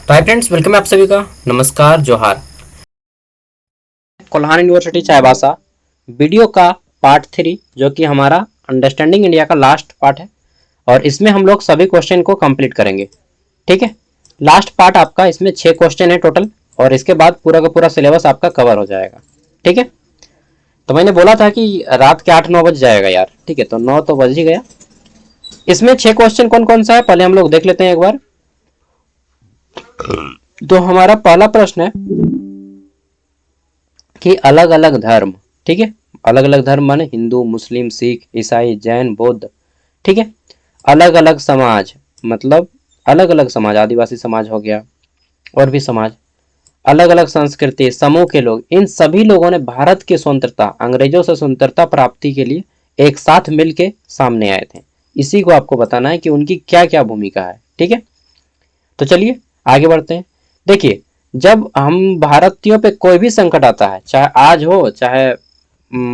तो hi friends, welcome है आप सभी का। नमस्कार, जोहार। कोल्हान यूनिवर्सिटी चाईबासा वीडियो का पार्ट 3 जो कि हमारा अंडरस्टैंडिंग इंडिया का लास्ट पार्ट है और इसमें हम लोग सभी क्वेश्चन को कंप्लीट करेंगे। ठीक है, लास्ट पार्ट आपका, इसमें 6 क्वेश्चन है टोटल और इसके बाद पूरा का पूरा सिलेबस आपका कवर हो जाएगा। ठीक है, तो मैंने बोला था कि रात के 8-9 बज जाएगा यार। ठीक है, तो 9 तो बज ही गया। इसमें 6 क्वेश्चन कौन कौन सा है पहले हम लोग देख लेते हैं एक बार। तो हमारा पहला प्रश्न है कि अलग अलग धर्म, ठीक है, अलग अलग धर्म माने हिंदू, मुस्लिम, सिख, ईसाई, जैन, बौद्ध, ठीक है, अलग अलग समाज मतलब अलग अलग समाज, आदिवासी समाज हो गया और भी समाज, अलग अलग संस्कृति समूह के लोग, इन सभी लोगों ने भारत की स्वतंत्रता, अंग्रेजों से स्वतंत्रता प्राप्ति के लिए एक साथ मिलके सामने आए थे। इसी को आपको बताना है कि उनकी क्या क्या भूमिका है। ठीक है, तो चलिए आगे बढ़ते हैं। देखिए, जब हम भारतीयों पे कोई भी संकट आता है, चाहे आज हो चाहे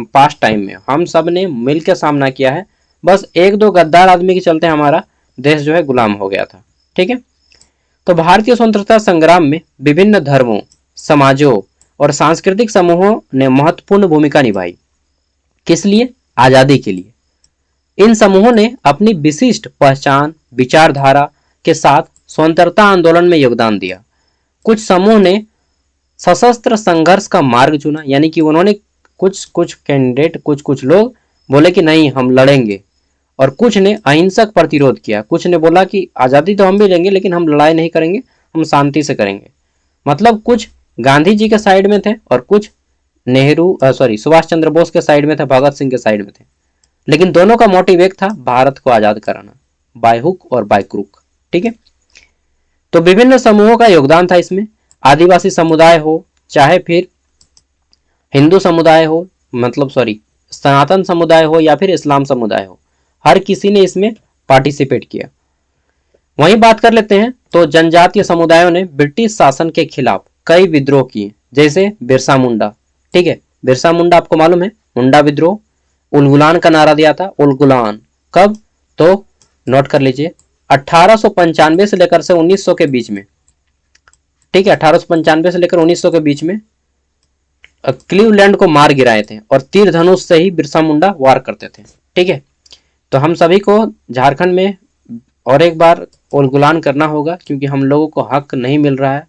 पास्ट टाइम में, हम सब ने मिलकर सामना किया है। बस एक दो गद्दार आदमी के चलते हमारा देश जो है गुलाम हो गया था। ठीक है, तो भारतीय स्वतंत्रता संग्राम में विभिन्न धर्मों, समाजों और सांस्कृतिक समूहों ने महत्वपूर्ण भूमिका निभाई। किस लिए? आजादी के लिए। इन समूहों ने अपनी विशिष्ट पहचान, विचारधारा के साथ स्वतंत्रता आंदोलन में योगदान दिया। कुछ समूह ने सशस्त्र संघर्ष का मार्ग चुना, यानी कि उन्होंने कुछ कुछ कैंडिडेट, कुछ कुछ लोग बोले कि नहीं हम लड़ेंगे, और कुछ ने अहिंसक प्रतिरोध किया। कुछ ने बोला कि आज़ादी तो हम भी लेंगे लेकिन हम लड़ाई नहीं करेंगे, हम शांति से करेंगे। मतलब कुछ गांधी जी के साइड में थे और कुछ सुभाष चंद्र बोस के साइड में थे, भगत सिंह के साइड में थे। लेकिन दोनों का मोटिव एक था, भारत को आज़ाद कराना, बाय हुक और बाय क्रुक। ठीक है, तो विभिन्न समूहों का योगदान था इसमें। आदिवासी समुदाय हो, चाहे फिर हिंदू समुदाय हो, सनातन समुदाय हो, या फिर इस्लाम समुदाय हो, हर किसी ने इसमें पार्टिसिपेट किया। वहीं बात कर लेते हैं तो जनजातीय समुदायों ने ब्रिटिश शासन के खिलाफ कई विद्रोह किए, जैसे बिरसा मुंडा। ठीक है, बिरसा मुंडा आपको मालूम है, मुंडा विद्रोह, उलगुलान का नारा दिया था, उलगुलान। कब? तो नोट कर लीजिए, 1895 से लेकर से 1900 के बीच में। ठीक है, 1895 से लेकर 1900 के बीच में क्लीवलैंड को मार गिराए थे और तीर धनुष से ही बिरसा मुंडा वार करते थे। ठीक है, तो हम सभी को झारखंड में और एक बार उलगुलान करना होगा, क्योंकि हम लोगों को हक नहीं मिल रहा है।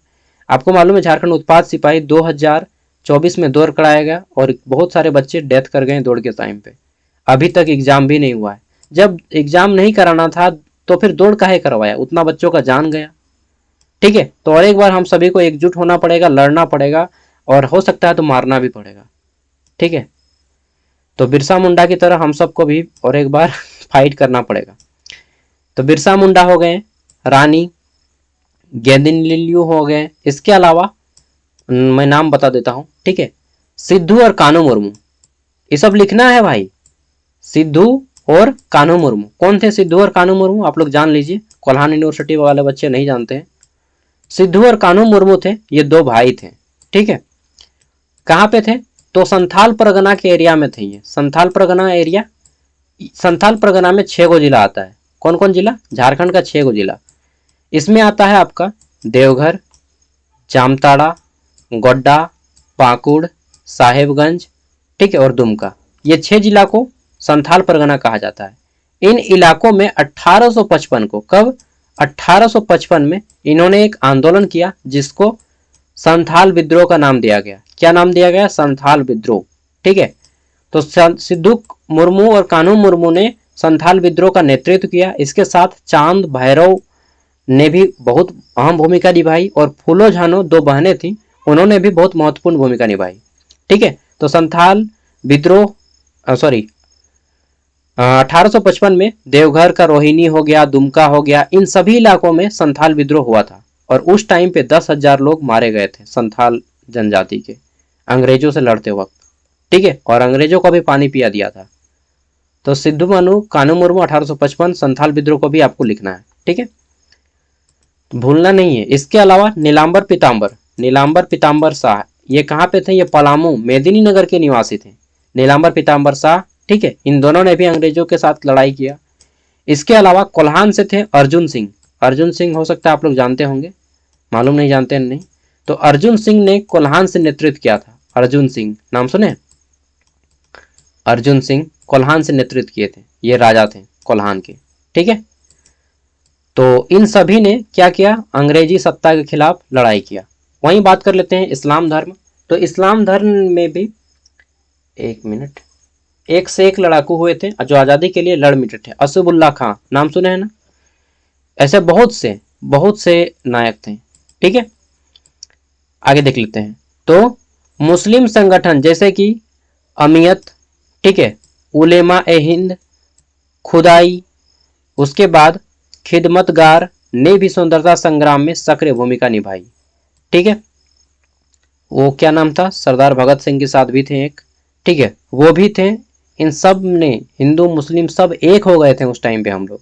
आपको मालूम है, झारखंड उत्पाद सिपाही 2024 में दौड़ कराया गया और बहुत सारे बच्चे डेथ कर गए दौड़ के टाइम पे। अभी तक एग्जाम भी नहीं हुआ है। जब एग्जाम नहीं कराना था तो फिर दौड़ काहे करवाया? उतना बच्चों का जान गया। ठीक है, तो और एक बार हम सभी को एकजुट होना पड़ेगा, लड़ना पड़ेगा और हो सकता है तो मारना भी पड़ेगा। ठीक है, तो बिरसा मुंडा की तरह हम सबको भी और एक बार फाइट करना पड़ेगा। तो बिरसा मुंडा हो गए, रानी गेंदिनलियू हो गए। इसके अलावा मैं नाम बता देता हूँ। ठीक है, सिद्धू और कान्हू मुर्मू, ये सब लिखना है भाई। सिद्धू और कान्हू मुर्मू कौन थे? सिद्धू और कान्हू मुर्मू आप लोग जान लीजिए, कोल्हान यूनिवर्सिटी वाले बच्चे नहीं जानते हैं। सिद्धू और कान्हू मुर्मू थे, ये दो भाई थे। ठीक है, कहाँ पे थे? तो संथाल परगना के एरिया में थे ये। संथाल परगना एरिया, संथाल परगना में 6 गो जिला आता है। कौन कौन जिला? झारखंड का 6 गो जिला। इसमें आता है आपका देवघर, जामताड़ा, गोड्डा, पाकुड़, साहेबगंज, ठीक है, और दुमका। ये 6 जिला को संथाल परगना कहा जाता है। इन इलाकों में 1855 को, कब? 1855 में इन्होंने एक आंदोलन किया जिसको संथाल विद्रोह का नाम दिया गया। क्या नाम दिया गया? संथाल विद्रोह। ठीक है, तो सिद्धू मुर्मू और कान्हू मुर्मू ने संथाल विद्रोह का नेतृत्व किया। इसके साथ चांद भैरव ने भी बहुत अहम भूमिका निभाई और फूलो झानो, दो बहनें थी, उन्होंने भी बहुत महत्वपूर्ण भूमिका निभाई। ठीक है, तो संथाल विद्रोह 1855 में देवघर का रोहिणी हो गया, दुमका हो गया, इन सभी इलाकों में संथाल विद्रोह हुआ था और उस टाइम पे 10,000 लोग मारे गए थे संथाल जनजाति के, अंग्रेजों से लड़ते वक्त। ठीक है, और अंग्रेजों को भी पानी पिया दिया था। तो सिद्धू मनु कान्हू मुर्मू 1855, संथाल विद्रोह को भी आपको लिखना है। ठीक है, भूलना नहीं है। इसके अलावा नीलांबर पीताम्बर, नीलांबर पीताम्बर शाह, ये कहाँ पे थे? ये पलामू मेदिनी नगर के निवासी थे, नीलांबर पीताम्बर शाह। ठीक है, इन दोनों ने भी अंग्रेजों के साथ लड़ाई किया। इसके अलावा कोल्हान से थे अर्जुन सिंह। अर्जुन सिंह हो सकता है आप लोग जानते होंगे, मालूम नहीं, जानते हैं नहीं? तो अर्जुन सिंह ने कोल्हान से नेतृत्व किया था। अर्जुन सिंह नाम सुने? अर्जुन सिंह कोल्हान से नेतृत्व किए थे, ये राजा थे कोल्हान के। ठीक है, तो इन सभी ने क्या किया? अंग्रेजी सत्ता के खिलाफ लड़ाई किया। वहीं बात कर लेते हैं इस्लाम धर्म। तो इस्लाम धर्म में भी, एक मिनट, एक से एक लड़ाकू हुए थे जो आज़ादी के लिए लड़ मिटे थे। असदुल्ला खां नाम सुने हैं ना? ऐसे बहुत से नायक थे। ठीक है, आगे देख लेते हैं। तो मुस्लिम संगठन जैसे कि अमियत, ठीक है, उलेमा ए हिंद, खुदाई, उसके बाद खिदमतगार ने भी स्वतंत्रता संग्राम में सक्रिय भूमिका निभाई। ठीक है, वो क्या नाम था? सरदार भगत सिंह के साथ भी थे एक। ठीक है, वो भी थे। इन सब ने, हिंदू मुस्लिम सब एक हो गए थे उस टाइम पे हम लोग।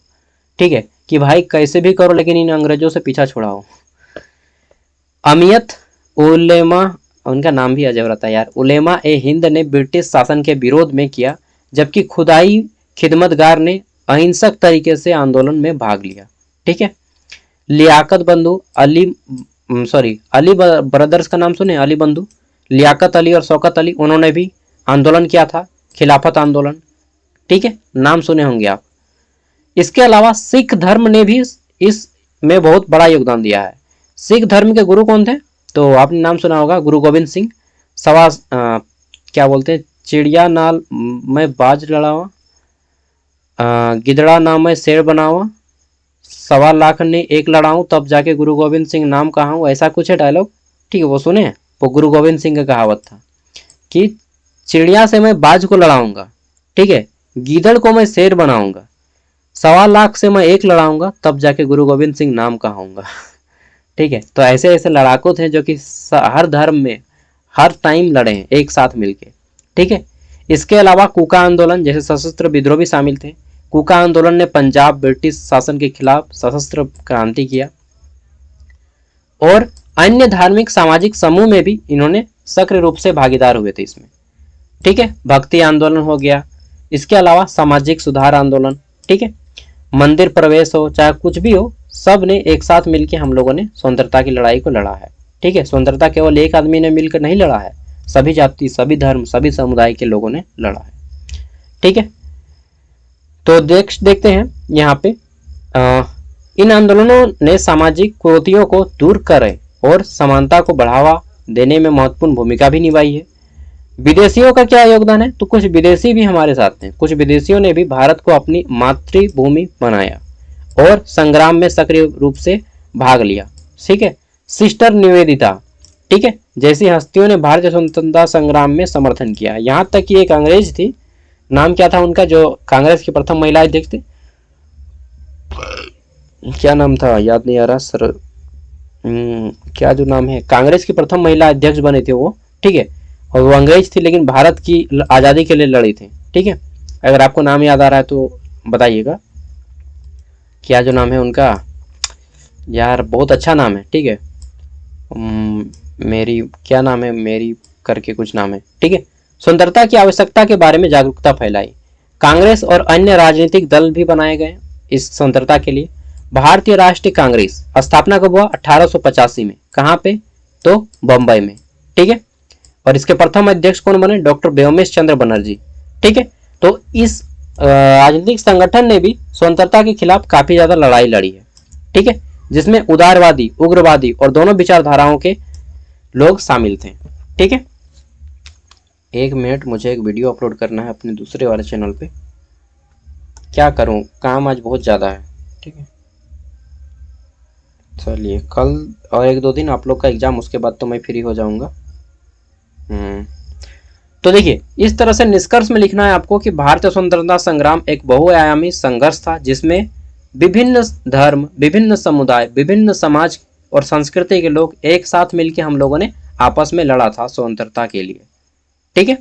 ठीक है, कि भाई कैसे भी करो लेकिन इन अंग्रेजों से पीछा छुड़ाओ। अमियत उलेमा, उनका नाम भी अजब रहता है यार, उलेमा ए हिंद ने ब्रिटिश शासन के विरोध में किया, जबकि खुदाई खिदमतगार ने अहिंसक तरीके से आंदोलन में भाग लिया। ठीक है, लियाकत बंधु अली ब्रदर्स का नाम सुने? अली बंधु, लियाकत अली और शौकत अली, उन्होंने भी आंदोलन किया था, खिलाफत आंदोलन। ठीक है, नाम सुने होंगे आप। इसके अलावा सिख धर्म ने भी इस में बहुत बड़ा योगदान दिया है। सिख धर्म के गुरु कौन थे? तो आपने नाम सुना होगा, गुरु गोविंद सिंह। क्या बोलते हैं, चिड़िया नाल में बाज लड़ावा, गिदड़ा नाम में शेर बनावा, 1.25 लाख ने एक लड़ाऊं तब जाके गुरु गोविंद सिंह नाम कहा हूँ, ऐसा कुछ है डायलॉग। ठीक है, वो सुने? वो गुरु गोविंद सिंह का कहावत था कि चिड़िया से मैं बाज को लड़ाऊंगा, ठीक है, गीदड़ को मैं शेर बनाऊंगा, 1.25 लाख से मैं एक लड़ाऊंगा तब जाके गुरु गोविंद सिंह नाम कहाऊंगा। ठीक है, तो ऐसे ऐसे लड़ाकू थे जो कि हर धर्म में हर टाइम लड़े हैं एक साथ मिलके। ठीक है, इसके अलावा कूका आंदोलन जैसे सशस्त्र विद्रोह भी शामिल थे। कूका आंदोलन ने पंजाब ब्रिटिश शासन के खिलाफ सशस्त्र क्रांति किया और अन्य धार्मिक सामाजिक समूह में भी इन्होंने सक्रिय रूप से भागीदार हुए थे इसमें। ठीक है, भक्ति आंदोलन हो गया, इसके अलावा सामाजिक सुधार आंदोलन, ठीक है, मंदिर प्रवेश हो, चाहे कुछ भी हो, सब ने एक साथ मिलकर हम लोगों ने स्वतंत्रता की लड़ाई को लड़ा है। ठीक है, स्वतंत्रता केवल एक आदमी ने मिलकर नहीं लड़ा है, सभी जाति, सभी धर्म, सभी समुदाय के लोगों ने लड़ा है। ठीक है, तो देखते हैं यहाँ पे इन आंदोलनों ने सामाजिक कुरीतियों को दूर करे और समानता को बढ़ावा देने में महत्वपूर्ण भूमिका भी निभाई है। विदेशियों का क्या योगदान है? तो कुछ विदेशी भी हमारे साथ हैं। कुछ विदेशियों ने भी भारत को अपनी मातृभूमि बनाया और संग्राम में सक्रिय रूप से भाग लिया। ठीक है, सिस्टर निवेदिता, ठीक है, जैसी हस्तियों ने भारतीय स्वतंत्रता संग्राम में समर्थन किया। यहाँ तक कि एक अंग्रेज थी, नाम क्या था उनका, जो कांग्रेस की प्रथम महिला अध्यक्ष थी, क्या नाम था याद नहीं आ रहा सर, क्या जो नाम है, कांग्रेस की प्रथम महिला अध्यक्ष बने थे वो। ठीक है, और वो अंग्रेज थी लेकिन भारत की आज़ादी के लिए लड़ी थी। ठीक है, अगर आपको नाम याद आ रहा है तो बताइएगा, क्या जो नाम है उनका, यार बहुत अच्छा नाम है। ठीक है, मेरी क्या नाम है, मेरी करके कुछ नाम है। ठीक है, स्वतंत्रता की आवश्यकता के बारे में जागरूकता फैलाई। कांग्रेस और अन्य राजनीतिक दल भी बनाए गए इस स्वतंत्रता के लिए। भारतीय राष्ट्रीय कांग्रेस स्थापना कब हुआ? 1885 में। कहाँ पे? तो बम्बई में। ठीक है, और इसके प्रथम अध्यक्ष कौन बने? डॉक्टर व्योमेश चंद्र बनर्जी। ठीक है, तो इस राजनीतिक संगठन ने भी स्वतंत्रता के खिलाफ काफी ज्यादा लड़ाई लड़ी है। ठीक है, जिसमें उदारवादी, उग्रवादी और दोनों विचारधाराओं के लोग शामिल थे। ठीक है, एक मिनट, मुझे एक वीडियो अपलोड करना है अपने दूसरे वाले चैनल पे। क्या करूं, काम आज बहुत ज़्यादा है। ठीक है, चलिए कल और 1-2 दिन आप लोग का एग्ज़ाम, उसके बाद तो मैं फ्री हो जाऊंगा। तो देखिए, इस तरह से निष्कर्ष में लिखना है आपको कि भारतीय स्वतंत्रता संग्राम एक बहुआयामी संघर्ष था जिसमें विभिन्न धर्म, विभिन्न समुदाय, विभिन्न समाज और संस्कृति के लोग एक साथ मिलकर हम लोगों ने आपस में लड़ा था स्वतंत्रता के लिए। ठीक है,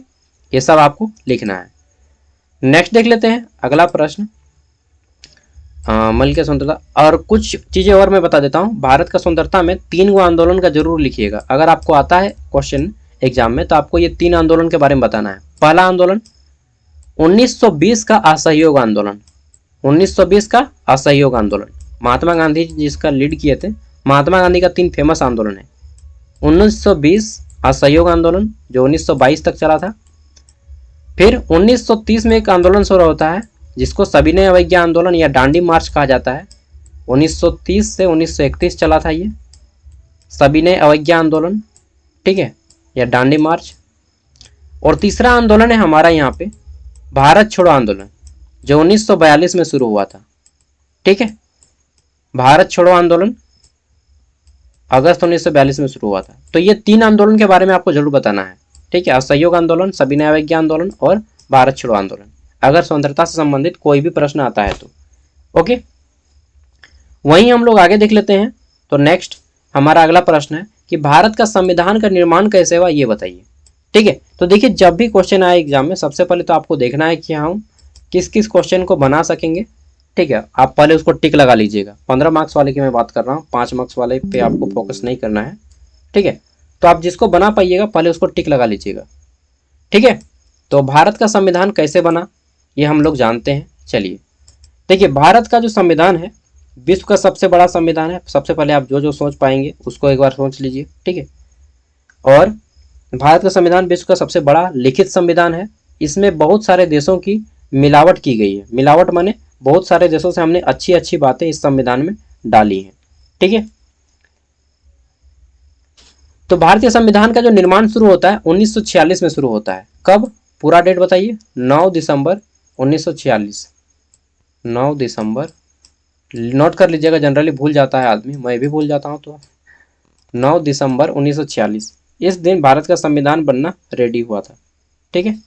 ये सब आपको लिखना है। नेक्स्ट देख लेते हैं अगला प्रश्न, मल के स्वतंत्रता और कुछ चीजें और मैं बता देता हूं। भारत का स्वतंत्रता में 3 गो आंदोलन का जरूर लिखिएगा। अगर आपको आता है क्वेश्चन एग्जाम में तो आपको ये 3 आंदोलन के बारे में बताना है। पहला आंदोलन 1920 का असहयोग आंदोलन। 1920 का असहयोग आंदोलन, महात्मा गांधी जी जिसका लीड किए थे महात्मा गांधी का 3 फेमस आंदोलन है। 1920 असहयोग आंदोलन जो 1922 तक चला था। फिर 1930 में एक आंदोलन शुरू होता है जिसको सविनय अवज्ञा आंदोलन या डांडी मार्च कहा जाता है। 1930 से 1931 चला था ये सविनय अवज्ञा आंदोलन, ठीक है, या डांडी मार्च। और तीसरा आंदोलन है हमारा यहाँ पे भारत छोड़ो आंदोलन जो 1942 में शुरू हुआ था, ठीक है। भारत छोड़ो आंदोलन अगस्त 1942 में शुरू हुआ था। तो ये 3 आंदोलन के बारे में आपको जरूर बताना है, ठीक है। असहयोग आंदोलन, सविनय अवज्ञा आंदोलन और भारत छोड़ो आंदोलन, अगर स्वतंत्रता से संबंधित कोई भी प्रश्न आता है तो। ओके, वहीं हम लोग आगे देख लेते हैं। तो नेक्स्ट हमारा अगला प्रश्न है कि भारत का संविधान का निर्माण कैसे हुआ, ये बताइए, ठीक है। तो देखिए, जब भी क्वेश्चन आए एग्जाम में, सबसे पहले तो आपको देखना है कि हम किस किस क्वेश्चन को बना सकेंगे, ठीक है। आप पहले उसको टिक लगा लीजिएगा। 15 मार्क्स वाले की मैं बात कर रहा हूँ, 5 मार्क्स वाले पे आपको फोकस नहीं करना है, ठीक है। तो आप जिसको बना पाइएगा पहले उसको टिक लगा लीजिएगा, ठीक है। तो भारत का संविधान कैसे बना ये हम लोग जानते हैं। चलिए देखिए, भारत का जो संविधान है विश्व का सबसे बड़ा संविधान है। सबसे पहले आप जो जो सोच पाएंगे उसको एक बार सोच लीजिए, ठीक है। और भारत का संविधान विश्व का सबसे बड़ा लिखित संविधान है। इसमें बहुत सारे देशों की मिलावट की गई है। मिलावट माने बहुत सारे देशों से हमने अच्छी अच्छी बातें इस संविधान में डाली हैं, ठीक है। तो भारतीय संविधान का जो निर्माण शुरू होता है 1946 में शुरू होता है। कब, पूरा डेट बताइए। 9 दिसंबर 1946। 9 दिसंबर, नोट कर लीजिएगा, जनरली भूल जाता है आदमी, मैं भी भूल जाता हूँ। तो 9 दिसंबर 1946 इस दिन भारत का संविधान बनना रेडी हुआ था, ठीक है।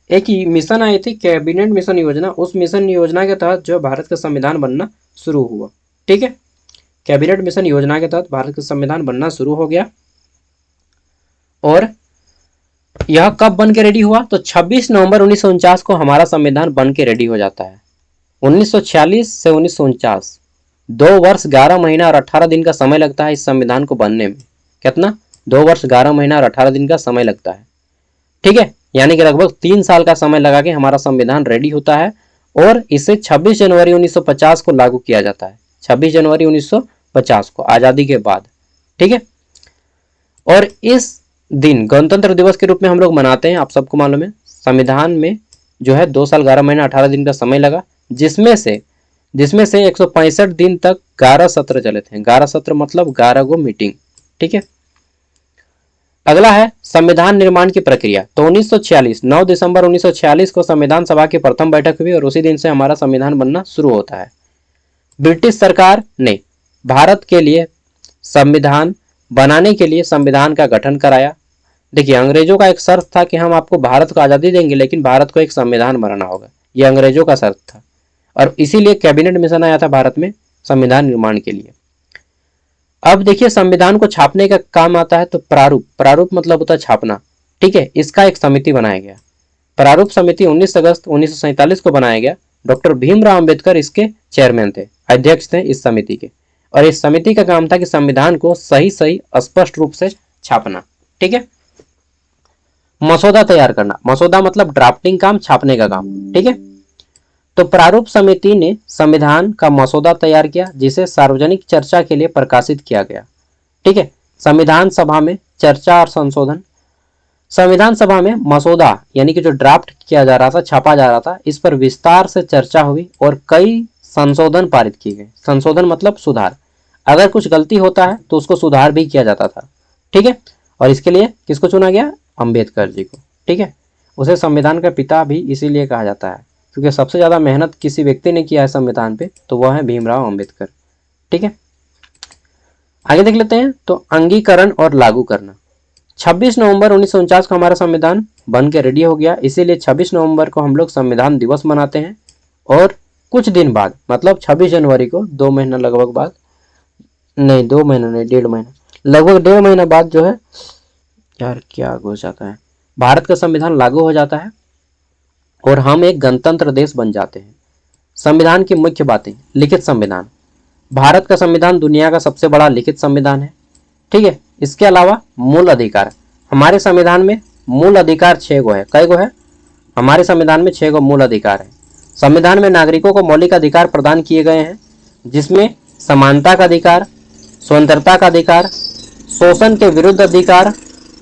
एक मिशन आई थी, कैबिनेट मिशन योजना, उस मिशन योजना के तहत जो भारत का संविधान बनना शुरू हुआ, ठीक है। कैबिनेट मिशन योजना के तहत भारत का संविधान बनना शुरू हो गया। और यह कब बन के रेडी हुआ, तो 26 नवंबर 1949 को हमारा संविधान बन के रेडी हो जाता है। 1946 से 1949 2 वर्ष 11 महीना और 18 दिन का समय लगता है इस संविधान को बनने में। कितना, 2 वर्ष 11 महीना और 18 दिन का समय लगता है, ठीक है। यानी कि लगभग 3 साल का समय लगा के हमारा संविधान रेडी होता है। और इसे 26 जनवरी 1950 को लागू किया जाता है। 26 जनवरी 1950 को, आज़ादी के बाद, ठीक है। और इस दिन गणतंत्र दिवस के रूप में हम लोग मनाते हैं। आप सबको मालूम है संविधान में जो है 2 साल 11 महीना 18 दिन का समय लगा, जिसमें से 165 दिन तक 11 सत्र चले थे। 11 सत्र मतलब 11 गो मीटिंग, ठीक है। अगला है संविधान निर्माण की प्रक्रिया। तो 1946 9 दिसंबर 1946 को संविधान सभा की प्रथम बैठक हुई और उसी दिन से हमारा संविधान बनना शुरू होता है। ब्रिटिश सरकार ने भारत के लिए संविधान बनाने के लिए संविधान का गठन कराया। देखिए, अंग्रेजों का एक शर्त था कि हम आपको भारत को आज़ादी देंगे लेकिन भारत को एक संविधान बनाना होगा, यह अंग्रेजों का शर्त था। और इसीलिए कैबिनेट मिशन आया था भारत में संविधान निर्माण के लिए। अब देखिए, संविधान को छापने का काम आता है तो प्रारूप, प्रारूप मतलब होता है छापना, ठीक है। इसका एक समिति बनाया गया। प्रारूप समिति 19 अगस्त 1947 को बनाया गया। डॉक्टर भीमराव अंबेडकर इसके चेयरमैन थे, अध्यक्ष थे इस समिति के। और इस समिति का काम था कि संविधान को सही सही स्पष्ट रूप से छापना, ठीक है। मसौदा तैयार करना, मसौदा मतलब ड्राफ्टिंग काम, छापने का काम, ठीक है। तो प्रारूप समिति ने संविधान का मसौदा तैयार किया जिसे सार्वजनिक चर्चा के लिए प्रकाशित किया गया, ठीक है। संविधान सभा में चर्चा और संशोधन। संविधान सभा में मसौदा यानी कि जो ड्राफ्ट किया जा रहा था, छापा जा रहा था, इस पर विस्तार से चर्चा हुई और कई संशोधन पारित किए गए। संशोधन मतलब सुधार, अगर कुछ गलती होता है तो उसको सुधार भी किया जाता था, ठीक है। और इसके लिए किसको चुना गया, अंबेडकर जी को, ठीक है। उसे संविधान का पिता भी इसीलिए कहा जाता है क्योंकि सबसे ज़्यादा मेहनत किसी व्यक्ति ने किया है संविधान पे तो वह है भीमराव अंबेडकर, ठीक है। आगे देख लेते हैं। तो अंगीकरण और लागू करना। 26 नवंबर 1949 को हमारा संविधान बन के रेडी हो गया, इसीलिए 26 नवंबर को हम लोग संविधान दिवस मनाते हैं। और कुछ दिन बाद मतलब 26 जनवरी को 2 महीना लगभग बाद, नहीं 2 महीना नहीं, 1.5 महीना, लगभग 1.5 महीना बाद जो है, यार क्या हो जाता है, भारत का संविधान लागू हो जाता है और हम एक गणतंत्र देश बन जाते हैं। संविधान की मुख्य बातें। लिखित संविधान, भारत का संविधान दुनिया का सबसे बड़ा लिखित संविधान है, ठीक है। इसके अलावा मूल अधिकार, हमारे संविधान में मूल अधिकार 6 गो है। कई गो है हमारे संविधान में? 6 गो मूल अधिकार है। संविधान में नागरिकों को मौलिक अधिकार प्रदान किए गए हैं जिसमें समानता का अधिकार, स्वतंत्रता का अधिकार, शोषण के विरुद्ध अधिकार,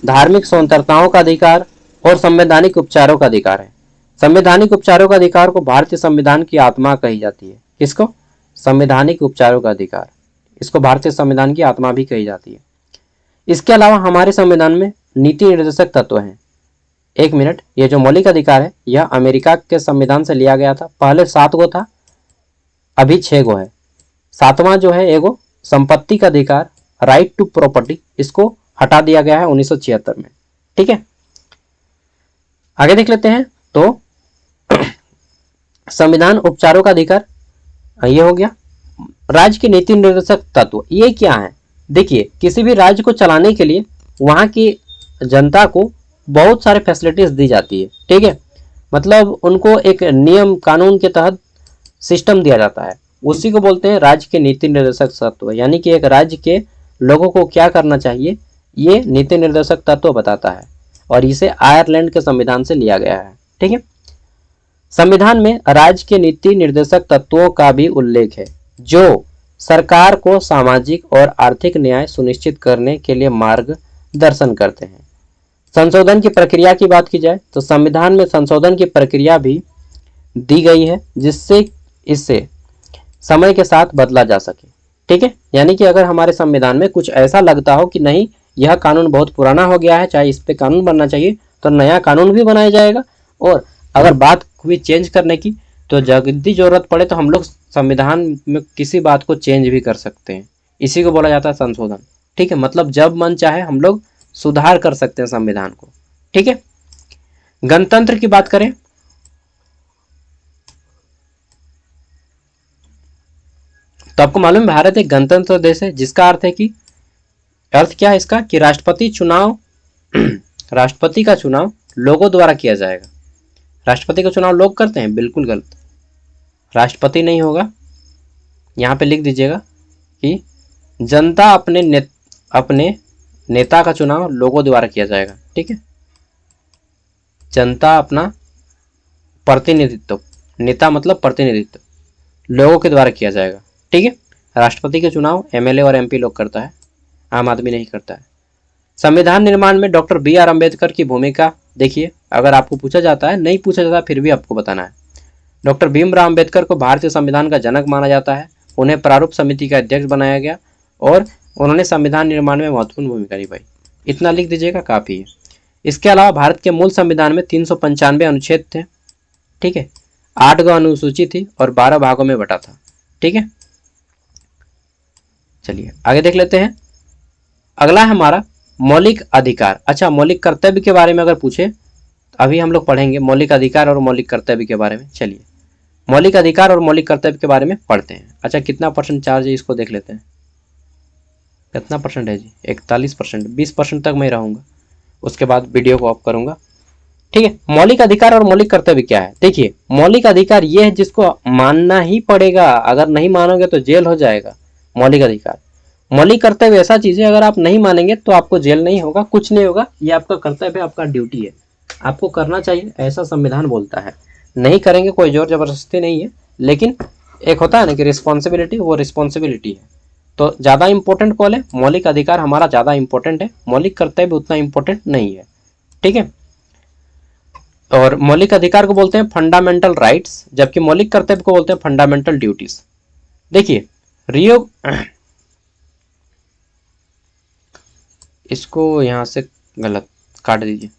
धार्मिक स्वतंत्रताओं का अधिकार और संवैधानिक उपचारों का अधिकार है। संवैधानिक उपचारों का अधिकार को भारतीय संविधान की आत्मा कही जाती है। किसको? संवैधानिक उपचारों का अधिकार, इसको भारतीय संविधान की आत्मा भी कही जाती है। इसके अलावा हमारे संविधान में नीति निर्देशक तत्व हैं। एक मिनट, ये जो मौलिक अधिकार है यह अमेरिका के संविधान से लिया गया था। पहले 7 गो था, अभी 6 गो है। 7वां जो है एगो संपत्ति का अधिकार, राइट टू प्रॉपर्टी, इसको हटा दिया गया है 1976 में। ठीक है, आगे देख लेते हैं। तो संविधान उपचारों का अधिकार ये हो गया। राज्य के नीति निर्देशक तत्व ये क्या है? देखिए, किसी भी राज्य को चलाने के लिए वहां की जनता को बहुत सारे फैसिलिटीज दी जाती है। ठीक है, मतलब उनको एक नियम कानून के तहत सिस्टम दिया जाता है, उसी को बोलते हैं राज्य के नीति निर्देशक तत्व। यानी कि एक राज्य के लोगों को क्या करना चाहिए ये नीति निर्देशक तत्व बताता है, और इसे आयरलैंड के संविधान से लिया गया है। ठीक है, संविधान में राज्य के नीति निर्देशक तत्वों का भी उल्लेख है जो सरकार को सामाजिक और आर्थिक न्याय सुनिश्चित करने के लिए मार्गदर्शन करते हैं। संशोधन की प्रक्रिया की बात की जाए तो संविधान में संशोधन की प्रक्रिया भी दी गई है जिससे इससे समय के साथ बदला जा सके। ठीक है, यानी कि अगर हमारे संविधान में कुछ ऐसा लगता हो कि नहीं यह कानून बहुत पुराना हो गया है, चाहे इस पे कानून बनना चाहिए, तो नया कानून भी बनाया जाएगा। और अगर बात हुई चेंज करने की तो जल्दी जरूरत पड़े तो हम लोग संविधान में किसी बात को चेंज भी कर सकते हैं, इसी को बोला जाता है संशोधन। ठीक है, मतलब जब मन चाहे हम लोग सुधार कर सकते हैं संविधान को। ठीक है, गणतंत्र की बात करें तो आपको मालूम है भारत एक गणतंत्र देश है, जिसका अर्थ है कि अर्थ क्या है इसका कि राष्ट्रपति चुनाव राष्ट्रपति का चुनाव लोगों द्वारा किया जाएगा। राष्ट्रपति का चुनाव लोग करते हैं? बिल्कुल गलत, राष्ट्रपति नहीं होगा। यहां पे लिख दीजिएगा कि जनता अपने नेता का चुनाव लोगों द्वारा किया जाएगा। ठीक है, जनता अपना प्रतिनिधित्व, नेता मतलब प्रतिनिधित्व, लोगों के द्वारा किया जाएगा। ठीक है, राष्ट्रपति के चुनाव एमएलए और एमपी लोग करता है, आम आदमी नहीं करता है। संविधान निर्माण में डॉक्टर BR अम्बेडकर की भूमिका देखिए, अगर आपको पूछा जाता है, नहीं पूछा जाता फिर भी आपको बताना है। डॉक्टर भीमराव अम्बेडकर को भारतीय संविधान का जनक माना जाता है। उन्हें प्रारूप समिति का अध्यक्ष बनाया गया और उन्होंने संविधान निर्माण में महत्वपूर्ण भूमिका निभाई। इतना लिख दीजिएगा, काफ़ी है। इसके अलावा भारत के मूल संविधान में 395 अनुच्छेद थे। ठीक है, 8 गो अनुसूची थी और 12 भागों में बटा था। ठीक है, चलिए आगे देख लेते हैं। अगला है हमारा मौलिक अधिकार। अच्छा, मौलिक कर्तव्य के बारे में अगर पूछे, अभी हम लोग पढ़ेंगे मौलिक अधिकार और मौलिक कर्तव्य के बारे में। चलिए मौलिक अधिकार और मौलिक कर्तव्य के बारे में पढ़ते हैं। अच्छा, कितना % चार्ज है इसको देख लेते हैं। कितना % है जी? 41%। 20% तक मैं रहूँगा, उसके बाद वीडियो को ऑफ करूँगा। ठीक है, मौलिक अधिकार और मौलिक कर्तव्य क्या है? देखिए, मौलिक अधिकार ये है जिसको मानना ही पड़ेगा, अगर नहीं मानोगे तो जेल हो जाएगा। मौलिक अधिकार। मौलिक कर्तव्य ऐसा चीज है, अगर आप नहीं मानेंगे तो आपको जेल नहीं होगा, कुछ नहीं होगा, ये आपका कर्तव्य है, आपका ड्यूटी है, आपको करना चाहिए, ऐसा संविधान बोलता है। नहीं करेंगे कोई जोर जबरदस्ती नहीं है, लेकिन एक होता है ना कि रिस्पॉन्सिबिलिटी, वो रिस्पॉन्सिबिलिटी है। तो ज़्यादा इंपॉर्टेंट कॉल है, मौलिक अधिकार हमारा ज़्यादा इंपॉर्टेंट है, मौलिक कर्तव्य उतना इंपॉर्टेंट नहीं है। ठीक है, और मौलिक अधिकार को बोलते हैं फंडामेंटल राइट्स, जबकि मौलिक कर्तव्य को बोलते हैं फंडामेंटल ड्यूटीज। देखिए रियो, इसको यहाँ से गलत काट दीजिए।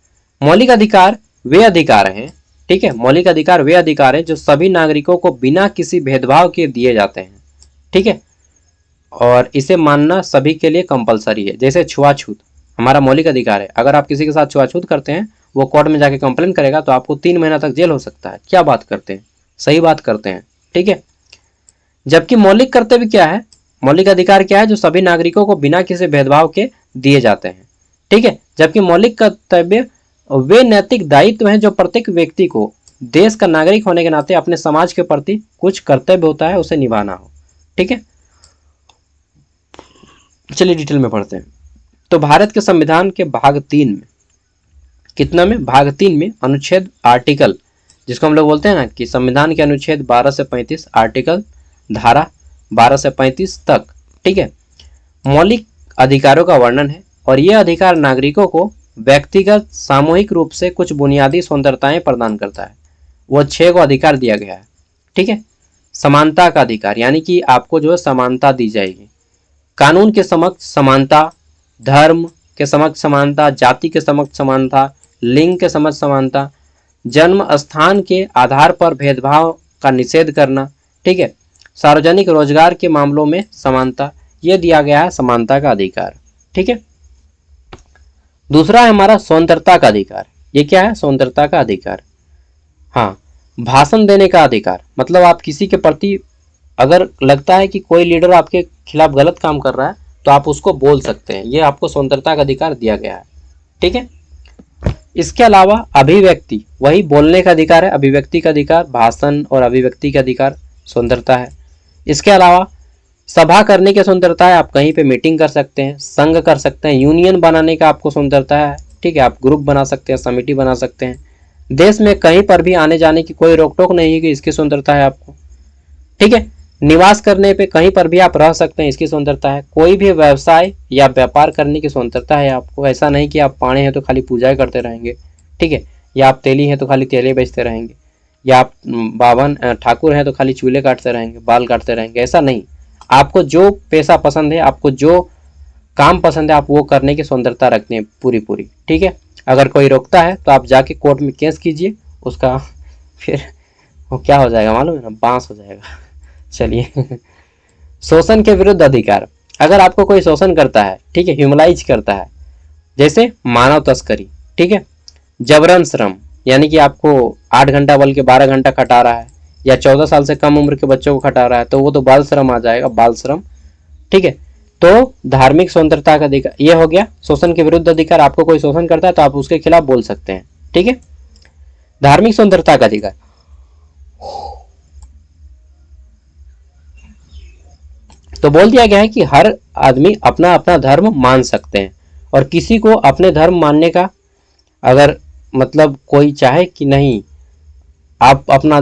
मौलिक अधिकार वे अधिकार हैं, ठीक है, मौलिक अधिकार वे अधिकार हैं जो सभी नागरिकों को बिना किसी भेदभाव के दिए जाते हैं। ठीक है, और इसे मानना सभी के लिए कंपलसरी है। जैसे छुआछूत हमारा मौलिक अधिकार है, अगर आप किसी के साथ छुआछूत करते हैं, वो कोर्ट में जाके कंप्लेन करेगा तो आपको 3 महीना तक जेल हो सकता है। क्या बात करते हैं, सही बात करते हैं। ठीक है, जबकि मौलिक कर्तव्य क्या है, मौलिक अधिकार क्या है, जो सभी नागरिकों को बिना किसी भेदभाव के दिए जाते हैं। ठीक है, जबकि मौलिक कर्तव्य वे नैतिक दायित्व हैं जो प्रत्येक व्यक्ति को देश का नागरिक होने के नाते अपने समाज के प्रति कुछ कर्तव्य होता है उसे निभाना हो। ठीक है, चलिए डिटेल में पढ़ते हैं। तो भारत के संविधान के भाग 3 में, कितना में, भाग 3 में अनुच्छेद आर्टिकल, जिसको हम लोग बोलते हैं ना कि संविधान के अनुच्छेद 12 से 35, आर्टिकल धारा 12 से 35 तक, ठीक है, मौलिक अधिकारों का वर्णन है और यह अधिकार नागरिकों को व्यक्तिगत सामूहिक रूप से कुछ बुनियादी स्वतंत्रताएं प्रदान करता है। वो 6 को अधिकार दिया गया है। ठीक है। समानता का अधिकार, यानी कि आपको जो है समानता दी जाएगी। कानून के समक्ष समानता, धर्म के समक्ष समानता, जाति के समक्ष समानता, लिंग के समक्ष समानता, जन्म स्थान के आधार पर भेदभाव का निषेध करना। ठीक है। सार्वजनिक रोजगार के मामलों में समानता, यह दिया गया है समानता का अधिकार। ठीक है। दूसरा है हमारा स्वतंत्रता का अधिकार। ये क्या है? स्वतंत्रता का अधिकार। हाँ, भाषण देने का अधिकार, मतलब आप किसी के प्रति अगर लगता है कि कोई लीडर आपके खिलाफ गलत काम कर रहा है तो आप उसको बोल सकते हैं, ये आपको स्वतंत्रता का अधिकार दिया गया है। ठीक है। इसके अलावा अभिव्यक्ति, वही बोलने का अधिकार है, अभिव्यक्ति का अधिकार, भाषण और अभिव्यक्ति का अधिकार स्वतंत्रता है। इसके अलावा सभा करने की स्वतंत्रता है, आप कहीं पे मीटिंग कर सकते हैं, संघ कर सकते हैं, यूनियन बनाने का आपको स्वतंत्रता है। ठीक है। आप ग्रुप बना सकते हैं, समिति बना सकते हैं। देश में कहीं पर भी आने जाने की कोई रोक टोक नहीं है कि इसकी स्वतंत्रता है आपको। ठीक है। निवास करने पे कहीं पर भी आप रह सकते हैं, इसकी स्वतंत्रता है। कोई भी व्यवसाय या व्यापार करने की स्वतंत्रता है आपको। ऐसा नहीं कि आप पाणे हैं तो खाली पूजा करते रहेंगे। ठीक है। या आप तेली हैं तो खाली तेले बेचते रहेंगे, या आप बावन ठाकुर हैं तो खाली चूल्हे काटते रहेंगे, बाल काटते रहेंगे, ऐसा नहीं। आपको जो पेशा पसंद है, आपको जो काम पसंद है, आप वो करने की स्वतंत्रता रखते हैं पूरी पूरी। ठीक है। अगर कोई रोकता है तो आप जाके कोर्ट में केस कीजिए, उसका फिर वो क्या हो जाएगा मालूम है ना? बांस हो जाएगा। चलिए। शोषण के विरुद्ध अधिकार, अगर आपको कोई शोषण करता है, ठीक है, ह्यूमलाइज करता है, जैसे मानव तस्करी, ठीक है, जबरन श्रम, यानी कि आपको 8 घंटा बल्कि 12 घंटा खटा रहा है, या 14 साल से कम उम्र के बच्चों को खटा रहा है, तो वो तो बाल श्रम आ जाएगा, बाल श्रम। ठीक है। तो धार्मिक स्वतंत्रता का अधिकार, ये हो गया शोषण के विरुद्ध अधिकार। आपको कोई शोषण करता है तो आप उसके खिलाफ बोल सकते हैं। ठीक है। धार्मिक स्वतंत्रता का अधिकार, तो बोल दिया गया है कि हर आदमी अपना अपना धर्म मान सकते हैं, और किसी को अपने धर्म मानने का अगर मतलब कोई चाहे कि नहीं आप अपना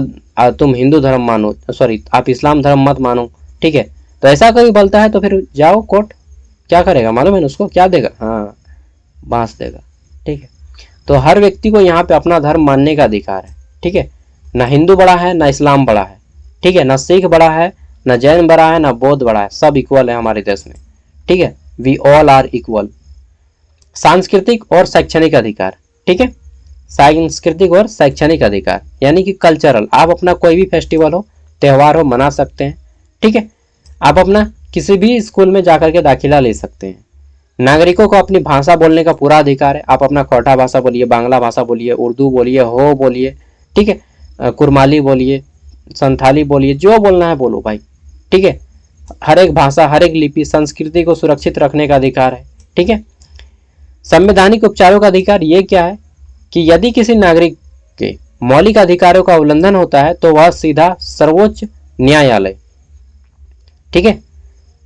तुम हिंदू धर्म मानो, सॉरी आप इस्लाम धर्म मत मानो, ठीक है, तो ऐसा कोई बोलता है तो फिर जाओ कोर्ट, क्या करेगा मालूम है ना उसको? क्या देगा? हाँ, बांस देगा। ठीक है। तो हर व्यक्ति को यहाँ पे अपना धर्म मानने का अधिकार है। ठीक है। ना हिंदू बड़ा है, ना इस्लाम बड़ा है, ठीक है, ना सिख बड़ा है, ना जैन बड़ा है, ना बौद्ध बड़ा है, सब इक्वल है हमारे देश में। ठीक है। We all are equal. सांस्कृतिक और शैक्षणिक अधिकार, ठीक है, सांस्कृतिक और शैक्षणिक अधिकार यानी कि कल्चरल, आप अपना कोई भी फेस्टिवल हो, त्यौहार हो, मना सकते हैं। ठीक है। आप अपना किसी भी स्कूल में जाकर के दाखिला ले सकते हैं। नागरिकों को अपनी भाषा बोलने का पूरा अधिकार है। आप अपना खोटा भाषा बोलिए, बांग्ला भाषा बोलिए, उर्दू बोलिए, हो बोलिए, ठीक है, कुरमाली बोलिए, संथाली बोलिए, जो बोलना है बोलो भाई। ठीक है। हर एक भाषा, हर एक लिपि, संस्कृति को सुरक्षित रखने का अधिकार है। ठीक है। संवैधानिक उपचारों का अधिकार ये क्या है कि यदि किसी नागरिक के मौलिक अधिकारों का उल्लंघन होता है तो वह सीधा सर्वोच्च न्यायालय, ठीक है,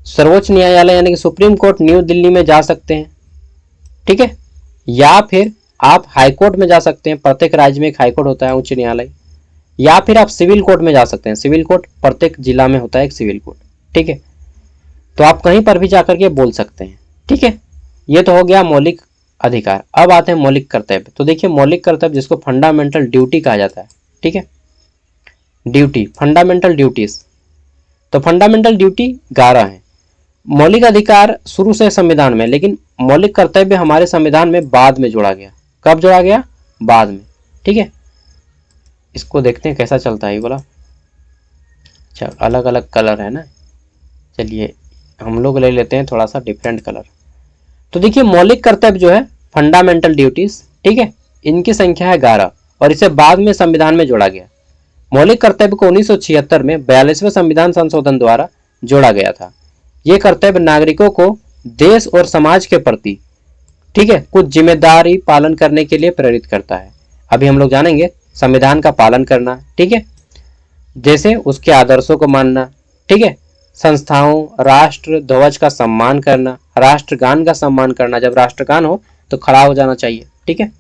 सर्वोच्च न्यायालय यानी कि सुप्रीम कोर्ट न्यू दिल्ली में जा सकते हैं। ठीक है। या फिर आप हाई कोर्ट में जा सकते हैं, प्रत्येक राज्य में एक हाई कोर्ट होता है, उच्च न्यायालय। या फिर आप सिविल कोर्ट में जा सकते हैं, सिविल कोर्ट प्रत्येक जिला में होता है एक सिविल कोर्ट। ठीक है। तो आप कहीं पर भी जाकर के बोल सकते हैं। ठीक है। ये तो हो गया मौलिक अधिकार। अब आते हैं मौलिक कर्तव्य। तो देखिए मौलिक कर्तव्य जिसको फंडामेंटल ड्यूटी कहा जाता है। ठीक है। ड्यूटी, फंडामेंटल ड्यूटीज, तो फंडामेंटल ड्यूटी 11 है। मौलिक अधिकार शुरू से संविधान में, लेकिन मौलिक कर्तव्य हमारे संविधान में बाद में जोड़ा गया। कब जोड़ा गया? बाद में। ठीक है। इसको देखते हैं कैसा चलता है ये वाला। अच्छा, अलग अलग कलर है ना, चलिए हम लोग ले लेते हैं थोड़ा सा डिफरेंट कलर। तो देखिए मौलिक कर्तव्य जो है फंडामेंटल ड्यूटीज, ठीक है, इनकी संख्या है 11 और इसे बाद में संविधान में जोड़ा गया। मौलिक कर्तव्य को 1976 में 42वें संविधान संशोधन द्वारा जोड़ा गया था। ये कर्तव्य नागरिकों को देश और समाज के प्रति, ठीक है, कुछ जिम्मेदारी पालन करने के लिए प्रेरित करता है। अभी हम लोग जानेंगे संविधान का पालन करना, ठीक है, जैसे उसके आदर्शों को मानना, ठीक है, संस्थाओं, राष्ट्र ध्वज का सम्मान करना, राष्ट्रगान का सम्मान करना, जब राष्ट्रगान हो तो खड़ा हो जाना चाहिए। ठीक है।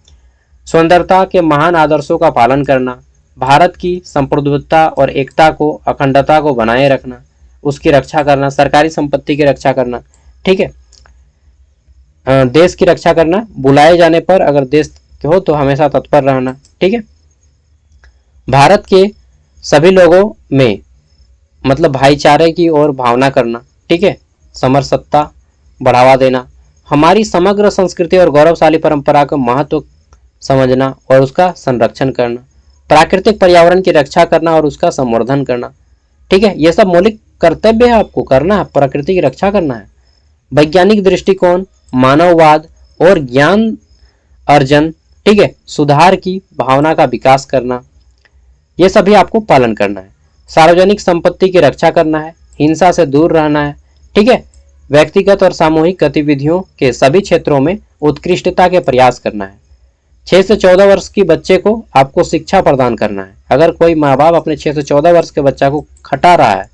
स्वतंत्रता के महान आदर्शों का पालन करना, भारत की संप्रभुता और एकता को, अखंडता को बनाए रखना, उसकी रक्षा करना, सरकारी संपत्ति की रक्षा करना, ठीक है। देश की रक्षा करना, बुलाए जाने पर अगर देश के हो तो हमेशा तत्पर रहना, ठीक है। भारत के सभी लोगों में मतलब भाईचारे की ओर भावना करना, ठीक है। समरसत्ता बढ़ावा देना, हमारी समग्र संस्कृति और गौरवशाली परंपरा का महत्व समझना और उसका संरक्षण करना, प्राकृतिक पर्यावरण की रक्षा करना और उसका संवर्धन करना, ठीक है। ये सब मौलिक कर्तव्य है, आपको करना है, प्रकृति की रक्षा करना है। वैज्ञानिक दृष्टिकोण, मानववाद और ज्ञान अर्जन, ठीक है, सुधार की भावना का विकास करना, ये सभी आपको पालन करना है। सार्वजनिक संपत्ति की रक्षा करना है, हिंसा से दूर रहना है, ठीक है। व्यक्तिगत और सामूहिक गतिविधियों के सभी क्षेत्रों में उत्कृष्टता के प्रयास करना है। 6 से 14 वर्ष की बच्चे को आपको शिक्षा प्रदान करना है। अगर कोई माँ बाप अपने 6 से 14 वर्ष के बच्चा को खटा रहा है,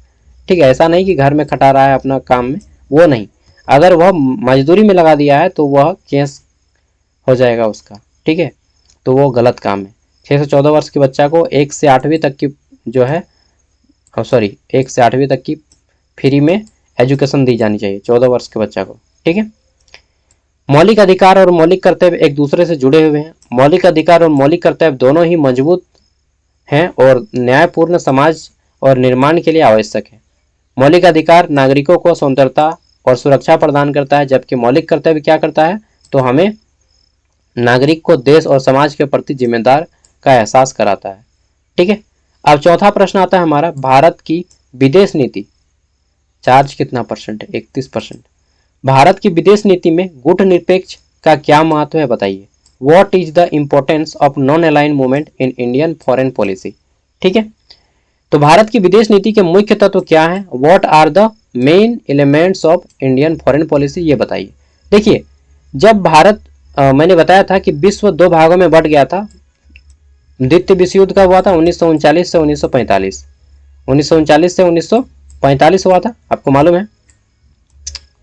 ठीक है, ऐसा नहीं कि घर में खटा रहा है अपना काम में, वो नहीं, अगर वह मजदूरी में लगा दिया है तो वह केस हो जाएगा उसका, ठीक है, तो वो गलत काम है। 6 से 14 वर्ष के बच्चा को 1 से 8वीं तक की जो है 1 से 8वीं तक की फ्री में एजुकेशन दी जानी चाहिए 14 वर्ष के बच्चा को, ठीक है। मौलिक अधिकार और मौलिक कर्तव्य एक दूसरे से जुड़े हुए हैं। मौलिक अधिकार और मौलिक कर्तव्य दोनों ही मजबूत हैं और न्यायपूर्ण समाज और निर्माण के लिए आवश्यक है। मौलिक अधिकार नागरिकों को स्वतंत्रता और सुरक्षा प्रदान करता है, जबकि मौलिक कर्तव्य क्या करता है, तो हमें नागरिक को देश और समाज के प्रति जिम्मेदार का एहसास कराता है, ठीक है। अब चौथा प्रश्न आता है हमारा, भारत की विदेश नीति चार्ज कितना परसेंट है, 31%। भारत की विदेश नीति में गुटनिरपेक्ष का क्या महत्व है, बताइए। What is the importance of non align movement in Indian foreign policy, ठीक है। तो भारत की विदेश नीति के मुख्य तत्व क्या है, what are the main elements of Indian foreign policy, ये बताइए। देखिए, जब भारत मैंने बताया था कि विश्व 2 भागों में बट गया था। द्वितीय विश्व युद्ध कब हुआ था, 1939 से 1945। 1939 से 1945 हुआ था, आपको मालूम है।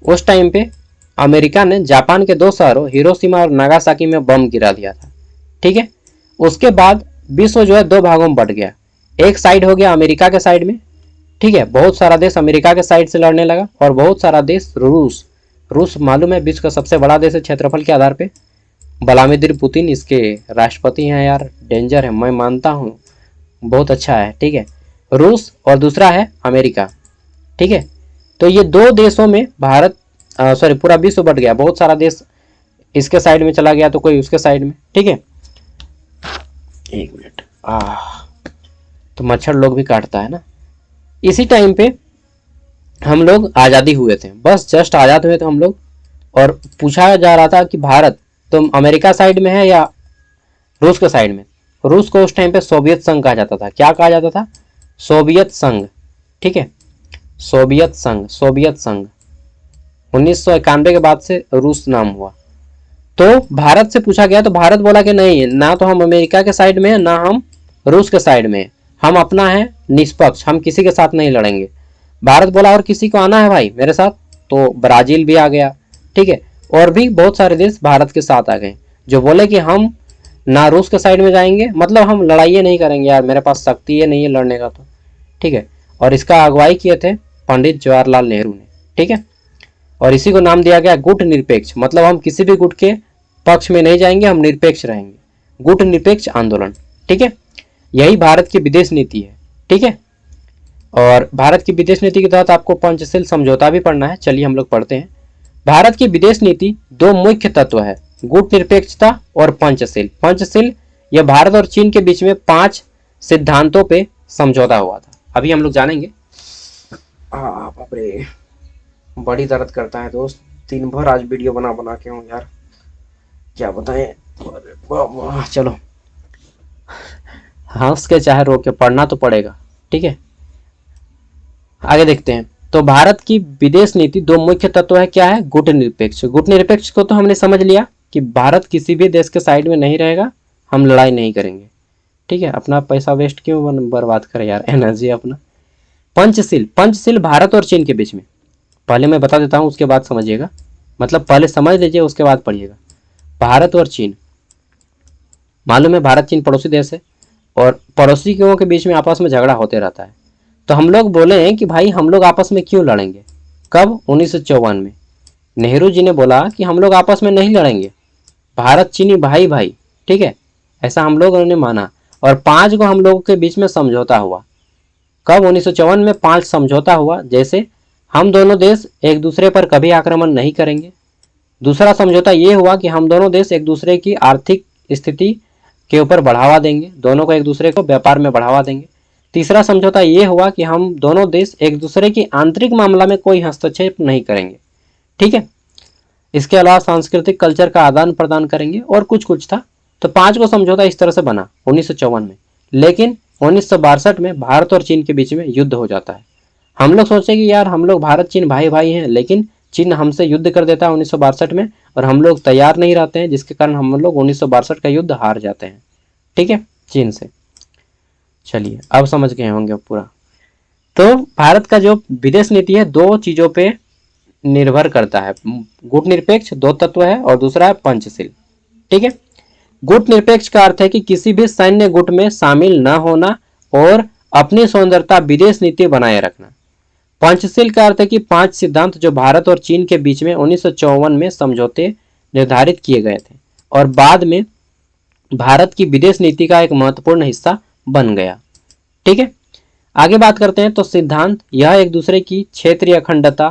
उस टाइम पे अमेरिका ने जापान के 2 शहरों हिरोशिमा और नागासाकी में बम गिरा दिया था, ठीक है। उसके बाद विश्व जो है 2 भागों में बट गया। एक साइड हो गया अमेरिका के साइड में, ठीक है, बहुत सारा देश अमेरिका के साइड से लड़ने लगा, और बहुत सारा देश रूस मालूम है विश्व का सबसे बड़ा देश है क्षेत्रफल के आधार पे। व्लादिमीर पुतिन इसके राष्ट्रपति हैं यार, डेंजर है, मैं मानता हूँ, बहुत अच्छा है, ठीक है। रूस और दूसरा है अमेरिका, ठीक है। तो ये 2 देशों में भारत पूरा विश्व बट गया, बहुत सारा देश इसके साइड में चला गया तो कोई उसके साइड में, ठीक है। 1 मिनट, तो मच्छर लोग भी काटता है ना। इसी टाइम पे हम लोग आज़ादी हुए थे, बस जस्ट आज़ाद हुए थे हम लोग, और पूछा जा रहा था कि भारत तुम अमेरिका साइड में है या रूस के साइड में। रूस को उस टाइम पे सोवियत संघ कहा जाता था। क्या कहा जाता था, सोवियत संघ, ठीक है, सोवियत संघ 1991 के बाद से रूस नाम हुआ। तो भारत से पूछा गया तो भारत बोला कि नहीं, ना तो हम अमेरिका के साइड में है ना हम रूस के साइड में, हम अपना है निष्पक्ष, हम किसी के साथ नहीं लड़ेंगे। भारत बोला और किसी को आना है भाई मेरे साथ, तो ब्राजील भी आ गया, ठीक है, और भी बहुत सारे देश भारत के साथ आ गए जो बोले कि हम ना रूस के साइड में जाएंगे, मतलब हम लड़ाई नहीं करेंगे यार, मेरे पास शक्ति है नहीं है लड़ने का, तो ठीक है। और इसका अगुवाई किए थे पंडित जवाहरलाल नेहरू ने, ठीक है। और इसी को नाम दिया गया गुट निरपेक्ष, मतलब हम किसी भी गुट के पक्ष में नहीं जाएंगे, हम निरपेक्ष रहेंगे, गुट निरपेक्ष आंदोलन, ठीक है। यही भारत की विदेश नीति है, ठीक है। और भारत की विदेश नीति के तहत आपको पंचशील समझौता भी पढ़ना है, चलिए हम लोग पढ़ते हैं। भारत की विदेश नीति 2 मुख्य तत्व है, गुट निरपेक्षता और पंचशील। पंचशील यह भारत और चीन के बीच में 5 सिद्धांतों पे समझौता हुआ था, अभी हम लोग जानेंगे। बाप रे, बड़ी दर्द करता है दोस्त, दिन भर आज वीडियो बना बना के हूँ यार, क्या बताएं। चलो, हंस के चाहे रो के पढ़ना तो पड़ेगा, ठीक है। आगे देखते हैं। तो भारत की विदेश नीति 2 मुख्य तत्व है, क्या है, गुट निरपेक्ष। गुट निरपेक्ष को तो हमने समझ लिया कि भारत किसी भी देश के साइड में नहीं रहेगा, हम लड़ाई नहीं करेंगे, ठीक है। अपना पैसा वेस्ट क्यों बर्बाद करे यार, एनर्जी अपना। पंचशील, पंचशील भारत और चीन के बीच में, पहले मैं बता देता हूँ उसके बाद समझिएगा, मतलब पहले समझ लीजिए उसके बाद पढ़िएगा। भारत और चीन, मालूम है भारत चीन पड़ोसी देश है, और पड़ोसियों के बीच में आपस में झगड़ा होते रहता है। तो हम लोग बोले हैं कि भाई हम लोग आपस में क्यों लड़ेंगे, कब, 1954 में, नेहरू जी ने बोला कि हम लोग आपस में नहीं लड़ेंगे, भारत चीनी भाई भाई, ठीक है, ऐसा हम लोगों ने माना। और 5 को हम लोगों के बीच में समझौता हुआ। कब? 1954 में 5 समझौता हुआ। जैसे हम दोनों देश एक दूसरे पर कभी आक्रमण नहीं करेंगे। दूसरा समझौता ये हुआ कि हम दोनों देश एक दूसरे की आर्थिक स्थिति के ऊपर बढ़ावा देंगे, दोनों को एक दूसरे को व्यापार में बढ़ावा देंगे। तीसरा समझौता ये हुआ कि हम दोनों देश एक दूसरे की आंतरिक मामला में कोई हस्तक्षेप नहीं करेंगे, ठीक है। इसके अलावा सांस्कृतिक कल्चर का आदान प्रदान करेंगे और कुछ कुछ था। तो 5 को समझौता इस तरह से बना 1954 में। लेकिन 1962 में भारत और चीन के बीच में युद्ध हो जाता है। हम लोग सोचे कि यार हम लोग भारत चीन भाई भाई हैं, लेकिन चीन हमसे युद्ध कर देता है 1962 में, और हम लोग तैयार नहीं रहते हैं, जिसके कारण हम लोग 1962 का युद्ध हार जाते हैं, ठीक है, चीन से। चलिए अब समझ गए होंगे पूरा। तो भारत का जो विदेश नीति है 2 चीजों पे निर्भर करता है। गुटनिरपेक्ष 2 तत्व है और दूसरा है पंचशील, ठीक है। गुटनिरपेक्ष का अर्थ है कि किसी भी सैन्य गुट में शामिल न होना और अपनी स्वतंत्रता विदेश नीति बनाए रखना। पंचशील का अर्थ है कि 5 सिद्धांत जो भारत और चीन के बीच में 1954 में समझौते निर्धारित किए गए थे और बाद में भारत की विदेश नीति का एक महत्वपूर्ण हिस्सा बन गया, ठीक है। आगे बात करते हैं। तो सिद्धांत यह एक दूसरे की क्षेत्रीय अखंडता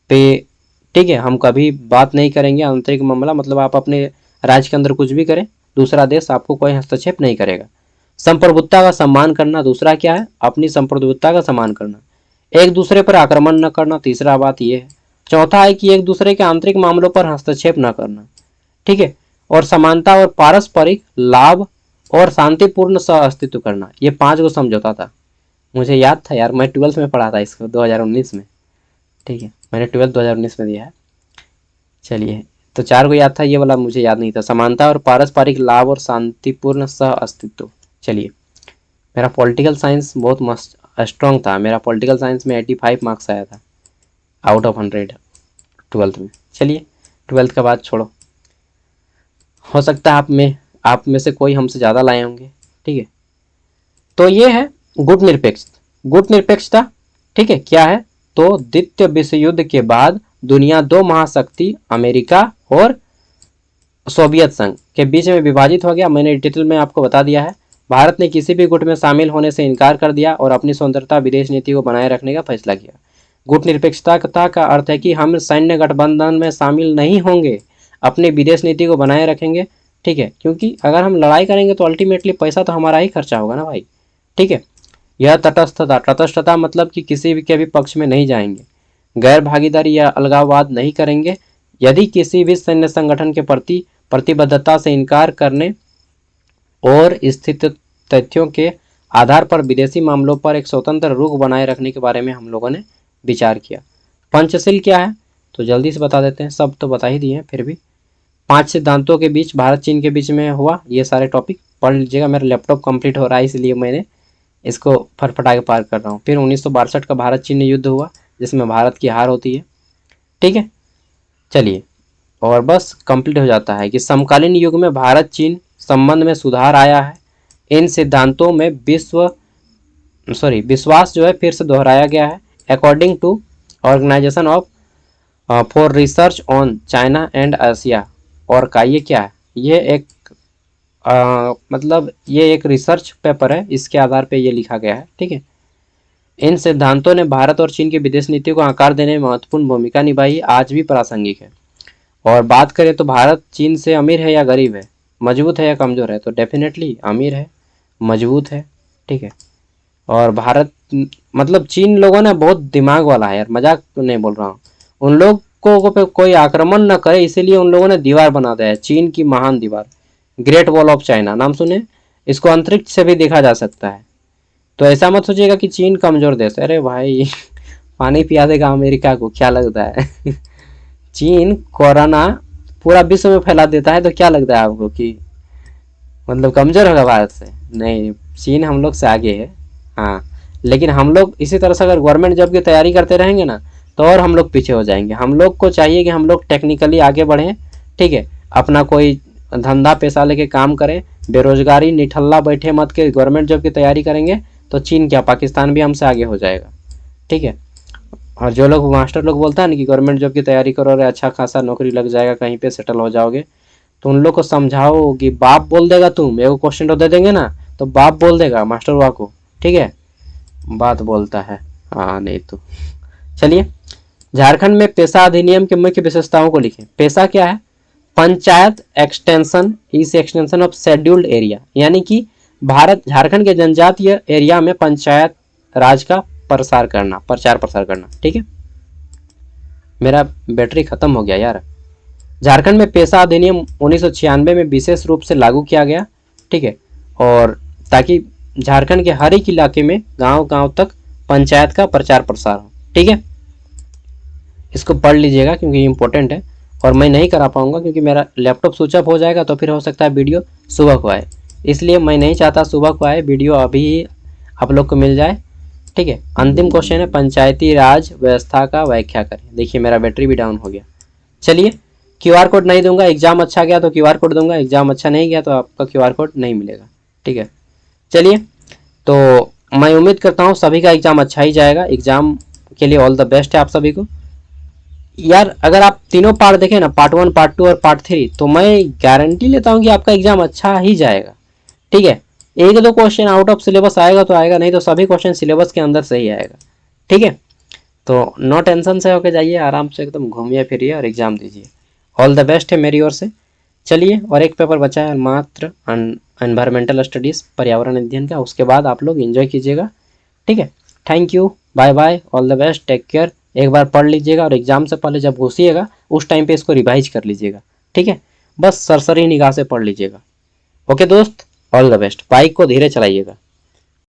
पे, ठीक है, हम कभी बात नहीं करेंगे आंतरिक मामला, मतलब आप अपने राज्य के अंदर कुछ भी करें, दूसरा देश आपको कोई हस्तक्षेप नहीं करेगा। संप्रभुता का सम्मान करना, दूसरा क्या है? अपनी संप्रभुता का सम्मान करना। एक दूसरे पर आक्रमण न करना, तीसरा बात यह है। चौथा है कि एक दूसरे के आंतरिक मामलों पर हस्तक्षेप न करना, ठीक है। और समानता और पारस्परिक लाभ और शांतिपूर्ण सह अस्तित्व करना। ये 5 को समझौता था। मुझे याद था यार, मैं 12th में पढ़ा था इसको 2019 में, ठीक है, मैंने 12th 2019 में दिया है। चलिए, तो 4 को याद था, ये वाला मुझे याद नहीं था। समानता और पारस्परिक लाभ और शांतिपूर्ण सह अस्तित्व। चलिए, मेरा पॉलिटिकल साइंस बहुत मस्त स्ट्रॉन्ग था। मेरा पॉलिटिकल साइंस में 85 मार्क्स आया था आउट ऑफ 100 12th में। चलिए, 12th का बाद छोड़ो, हो सकता है आप में से कोई हमसे ज़्यादा लाए होंगे, ठीक है। तो ये है गुटनिरपेक्ष, गुटनिरपेक्षता, ठीक है। क्या है? तो द्वितीय विश्व युद्ध के बाद दुनिया 2 महाशक्ति अमेरिका और सोवियत संघ के बीच में विभाजित हो गया। मैंने डिटेल में आपको बता दिया है। भारत ने किसी भी गुट में शामिल होने से इनकार कर दिया और अपनी स्वतंत्रता विदेश नीति को बनाए रखने का फैसला किया। गुटनिरपेक्षता का अर्थ है कि हम सैन्य गठबंधन में शामिल नहीं होंगे, अपनी विदेश नीति को बनाए रखेंगे, ठीक है। क्योंकि अगर हम लड़ाई करेंगे तो अल्टीमेटली पैसा तो हमारा ही खर्चा होगा ना भाई, ठीक है। यह तटस्थता, तटस्थता मतलब कि किसी भी के भी पक्ष में नहीं जाएंगे, गैर भागीदारी या अलगाववाद नहीं करेंगे। यदि किसी भी सैन्य संगठन के प्रति प्रतिबद्धता से इनकार करने और स्थित तथ्यों के आधार पर विदेशी मामलों पर एक स्वतंत्र रुख बनाए रखने के बारे में हम लोगों ने विचार किया। पंचशील क्या है? तो जल्दी से बता देते हैं, सब तो बता ही दिए हैं, फिर भी 5 सिद्धांतों के बीच भारत चीन के बीच में हुआ। ये सारे टॉपिक पढ़ लीजिएगा। मेरा लैपटॉप कंप्लीट हो रहा है, इसलिए मैंने इसको फटफटा के पार कर रहा हूँ। फिर 1962 का भारत चीन युद्ध हुआ, जिसमें भारत की हार होती है, ठीक है। चलिए, और बस कंप्लीट हो जाता है कि समकालीन युग में भारत चीन संबंध में सुधार आया है। इन सिद्धांतों में विश्वास जो है फिर से दोहराया गया है। According to organisation of for research on China and Asia. और का ये क्या है? ये एक मतलब ये एक रिसर्च पेपर है, इसके आधार पे ये लिखा गया है, ठीक है। इन सिद्धांतों ने भारत और चीन की विदेश नीति को आकार देने में महत्वपूर्ण भूमिका निभाई, आज भी प्रासंगिक है। और बात करें तो भारत चीन से अमीर है या गरीब है, मजबूत है या कमज़ोर है, तो डेफिनेटली अमीर है, मजबूत है, ठीक है। और भारत मतलब चीन लोगों ने बहुत दिमाग वाला है यार, मजाक नहीं बोल रहा हूँ। उन लोगों पे कोई आक्रमण न करे, इसीलिए उन लोगों ने दीवार बना दिया है, चीन की महान दीवार, ग्रेट वॉल ऑफ चाइना, नाम सुने? इसको अंतरिक्ष से भी देखा जा सकता है। तो ऐसा मत सोचिएगा कि चीन कमजोर देश है। अरे भाई पानी पिया देगा अमेरिका को, क्या लगता है? चीन कोरोना पूरा विश्व में फैला देता है, तो क्या लगता है आपको कि मतलब कमजोर होगा भारत से? नहीं, चीन हम लोग से आगे है, हाँ। लेकिन हम लोग इसी तरह से अगर गवर्नमेंट जॉब की तैयारी करते रहेंगे ना, तो और हम लोग पीछे हो जाएंगे। हम लोग को चाहिए कि हम लोग टेक्निकली आगे बढ़ें, ठीक है, अपना कोई धंधा पैसा लेके काम करें, बेरोजगारी निठल्ला बैठे मत के गवर्नमेंट जॉब की तैयारी करेंगे, तो चीन क्या पाकिस्तान भी हमसे आगे हो जाएगा, ठीक है। और जो लोग मास्टर लोग बोलता है ना कि गवर्नमेंट जॉब की तैयारी करो और अच्छा खासा नौकरी लग जाएगा, कहीं पे सेटल हो जाओगे, तो उन लोग को समझाओ कि बाप बोल देगा, तुम एगो क्वेश्चन तो दे देंगे ना, तो बाप बोल देगा मास्टर हुआ को, ठीक है, बात बोलता है, हाँ नहीं तो। चलिए, झारखंड में पेशा अधिनियम के मुख्य विशेषताओं को लिखें। पेशा क्या है? Panchayat extension is extension of scheduled area, यानी कि भारत झारखंड के जनजातीय एरिया में पंचायत राज का प्रसार करना, प्रचार प्रसार करना, ठीक है। मेरा बैटरी खत्म हो गया यार। झारखंड में पेशा अधिनियम 1996 में विशेष रूप से लागू किया गया, ठीक है, और ताकि झारखंड के हर एक इलाके में गांव गांव तक पंचायत का प्रचार प्रसार हो, ठीक है। इसको पढ़ लीजिएगा क्योंकि इंपॉर्टेंट है, और मैं नहीं करा पाऊंगा क्योंकि मेरा लैपटॉप स्विच ऑफ हो जाएगा, तो फिर हो सकता है वीडियो सुबह को आए, इसलिए मैं नहीं चाहता सुबह को आए, वीडियो अभी ही आप लोग को मिल जाए, ठीक है। अंतिम क्वेश्चन है, पंचायती राज व्यवस्था का व्याख्या करें। देखिए मेरा बैटरी भी डाउन हो गया। चलिए, क्यूआर कोड नहीं दूंगा, एग्जाम अच्छा गया तो क्यूआर कोड दूंगा, एग्जाम अच्छा नहीं गया तो आपका क्यूआर कोड नहीं मिलेगा, ठीक है। चलिए, तो मैं उम्मीद करता हूँ सभी का एग्जाम अच्छा ही जाएगा। एग्जाम के लिए ऑल द बेस्ट है आप सभी को। यार अगर आप तीनों पार्ट देखें ना, पार्ट 1, पार्ट 2 और पार्ट 3, तो मैं गारंटी लेता हूँ कि आपका एग्जाम अच्छा ही जाएगा, ठीक है। एक दो क्वेश्चन आउट ऑफ सिलेबस आएगा तो आएगा, नहीं तो सभी क्वेश्चन सिलेबस के अंदर से ही आएगा, ठीक है। तो नो टेंशन से होके जाइए, आराम से एकदम घूमिए फिरिए और एग्जाम दीजिए। ऑल द बेस्ट है मेरी ओर से। चलिए, और एक पेपर बचा है मात्र, एनवायरमेंटल स्टडीज़, पर्यावरण अध्ययन का, उसके बाद आप लोग एंजॉय कीजिएगा, ठीक है। Thank you, bye bye, all the best, take care. एक बार पढ़ लीजिएगा और एग्जाम से पहले जब घुसिएगा उस टाइम पे इसको रिवाइज कर लीजिएगा, ठीक है। बस सरसरी निगाह से पढ़ लीजिएगा। ओके दोस्त, ऑल द बेस्ट। बाइक को धीरे चलाइएगा।